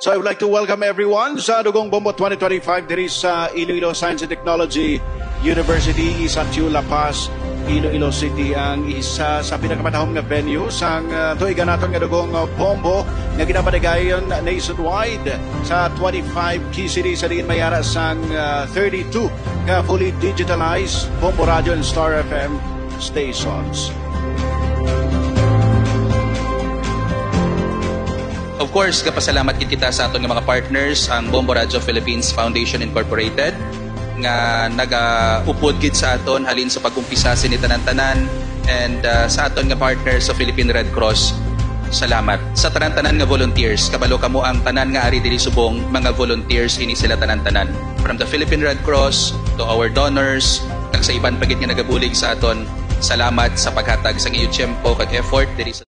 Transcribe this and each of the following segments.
So I would like to welcome everyone sa Dugong Bombo 2025 diri sa Iloilo Science and Technology University sa La Paz, Iloilo City, ang isa sa pinakamatahong nga venue sang tuigan naton nga Dugong Bombo nga ginapadagayon nationwide sa 25 key cities sa diin mayara sang 32 nga fully digitalized Bombo Radio and Star FM stations. Of course, kapasalamat kita sa aton nga mga partners, ang Bombo Radio Philippines Foundation Incorporated, nga nag-upod gid sa aton halin sa pag-umpisa ni tanan-tanan, and sa aton nga partners sa Philippine Red Cross. Salamat sa tanan-tanan nga volunteers. Kabalo kamo ang tanan nga ari diri subong mga volunteers, ini sila tanan-tanan. From the Philippine Red Cross to our donors, kag sa iban pagit nga nagabulig sa aton. Salamat sa paghatag sa iyong tiyempo kag effort diri sa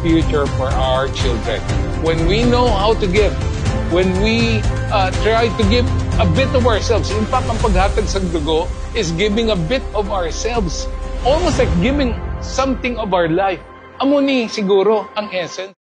future for our children. When we know how to give, when we try to give a bit of ourselves, in fact, ang paghatag sa dugo is giving a bit of ourselves, almost like giving something of our life. Amo ni siguro ang essence.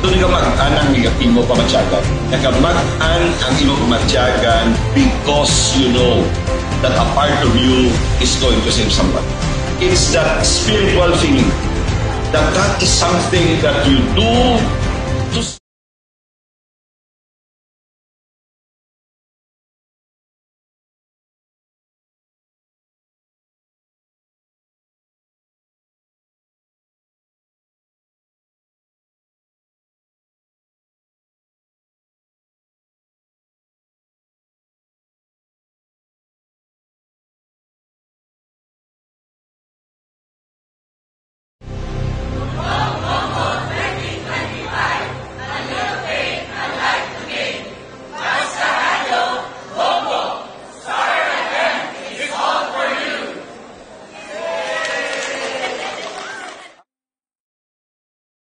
Doon ka mag-anang negatibo pamatyagan. Nakamag-an ang iyong pamatyagan because you know that a part of you is going to save someone. It's that spiritual feeling that is something that you do to